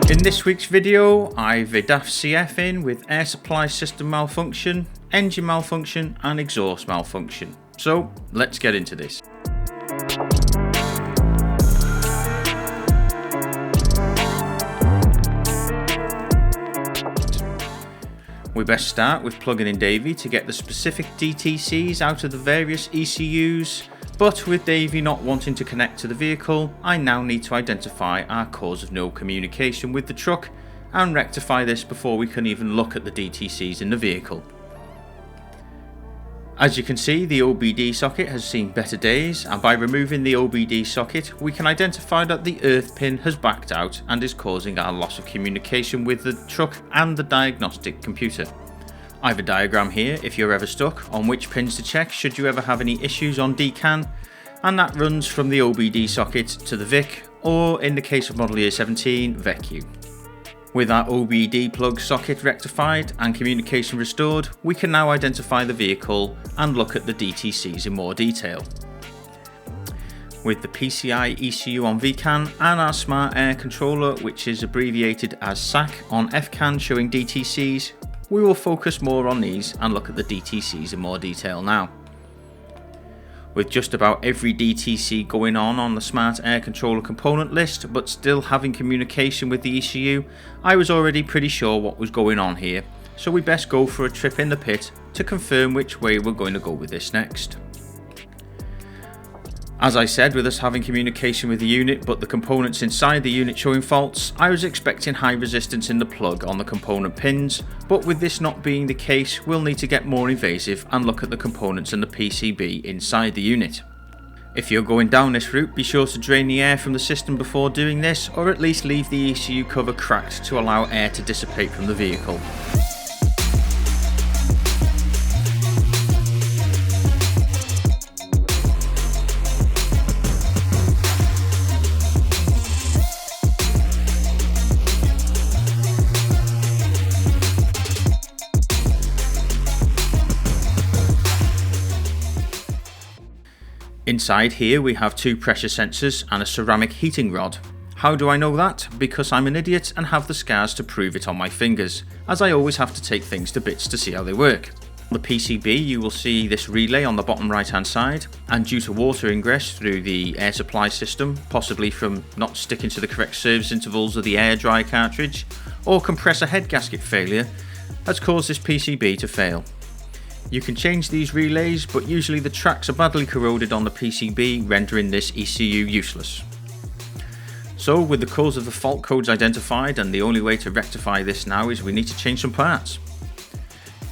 In this week's video, I've a DAF CF in with air supply system malfunction, engine malfunction and exhaust malfunction. So let's get into this. We best start with plugging in daive to get the specific DTCs out of the various ECUs, but with daive not wanting to connect to the vehicle, I now need to identify our cause of no communication with the truck and rectify this before we can even look at the DTCs in the vehicle. As you can see, the OBD socket has seen better days, and by removing the OBD socket we can identify that the earth pin has backed out and is causing our loss of communication with the truck and the diagnostic computer. I have a diagram here if you're ever stuck on which pins to check should you ever have any issues on DCAN, and that runs from the OBD socket to the VIC, or in the case of model year 17, VECU. With our OBD plug socket rectified and communication restored, we can now identify the vehicle and look at the DTCs in more detail. With the PCI ECU on VCAN and our smart air controller, which is abbreviated as SAC, on FCAN showing DTCs, we will focus more on these and look at the DTCs in more detail now. With just about every DTC going on the smart air controller component list, but still having communication with the ECU, I was already pretty sure what was going on here, so we best go for a trip in the pit to confirm which way we're going to go with this next. As I said, with us having communication with the unit but the components inside the unit showing faults, I was expecting high resistance in the plug on the component pins, but with this not being the case, we'll need to get more invasive and look at the components and the PCB inside the unit. If you're going down this route, be sure to drain the air from the system before doing this, or at least leave the ECU cover cracked to allow air to dissipate from the vehicle. Inside here we have two pressure sensors and a ceramic heating rod. How do I know that? Because I'm an idiot and have the scars to prove it on my fingers, as I always have to take things to bits to see how they work. On the PCB you will see this relay on the bottom right hand side, and due to water ingress through the air supply system, possibly from not sticking to the correct service intervals of the air dry cartridge, or compressor head gasket failure, has caused this PCB to fail. You can change these relays, but usually the tracks are badly corroded on the PCB, rendering this ECU useless. So with the cause of the fault codes identified, and the only way to rectify this now is we need to change some parts.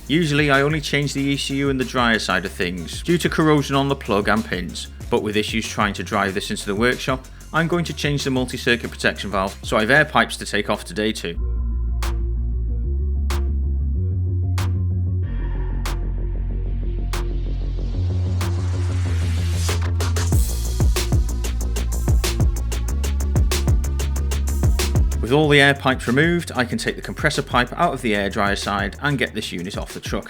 Usually I only change the ECU and the dryer side of things due to corrosion on the plug and pins, but with issues trying to drive this into the workshop, I'm going to change the multi-circuit protection valve, so I have air pipes to take off today too. With all the air pipes removed, I can take the compressor pipe out of the air dryer side and get this unit off the truck.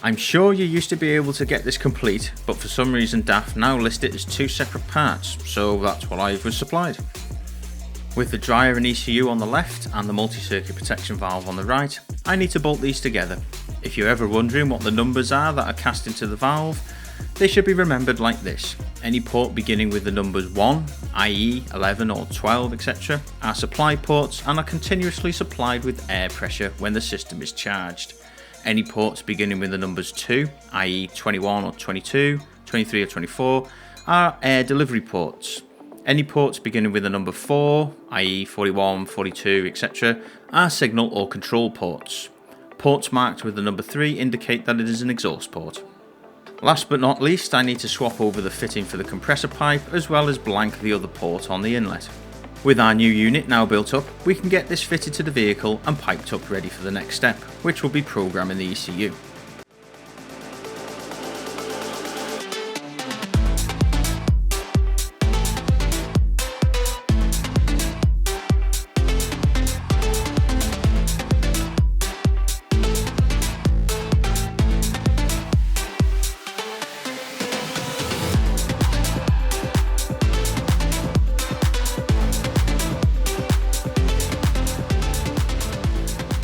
I'm sure you used to be able to get this complete, but for some reason DAF now list it as two separate parts, so that's what I was supplied. With the dryer and ECU on the left and the multi-circuit protection valve on the right, I need to bolt these together. If you're ever wondering what the numbers are that are cast into the valve, they should be remembered like this. Any port beginning with the numbers 1, i.e. 11 or 12, etc. are supply ports and are continuously supplied with air pressure when the system is charged. Any ports beginning with the numbers 2, i.e. 21 or 22, 23 or 24, are air delivery ports. Any ports beginning with the number 4, i.e. 41, 42, etc. are signal or control ports. Ports marked with the number 3 indicate that it is an exhaust port. Last but not least, I need to swap over the fitting for the compressor pipe as well as blank the other port on the inlet. With our new unit now built up, we can get this fitted to the vehicle and piped up ready for the next step, which will be programming the ECU.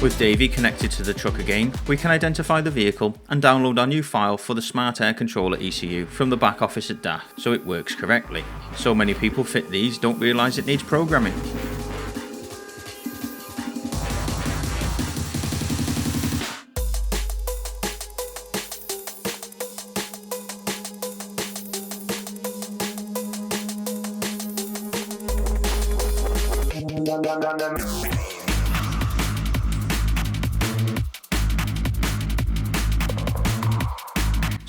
With daive connected to the truck again, we can identify the vehicle and download our new file for the Smart Air Controller ECU from the back office at DAF so it works correctly. So many people fit these don't realise it needs programming.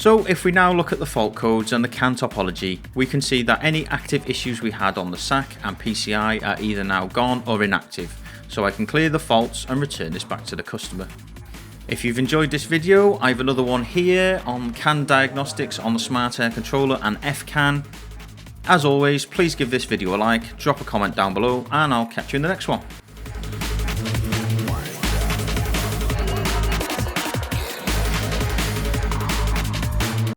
So if we now look at the fault codes and the CAN topology, we can see that any active issues we had on the SAC and PCI are either now gone or inactive, so I can clear the faults and return this back to the customer. If you've enjoyed this video, I have another one here on CAN diagnostics on the Smart Air Controller and FCAN. As always, please give this video a like, drop a comment down below, and I'll catch you in the next one.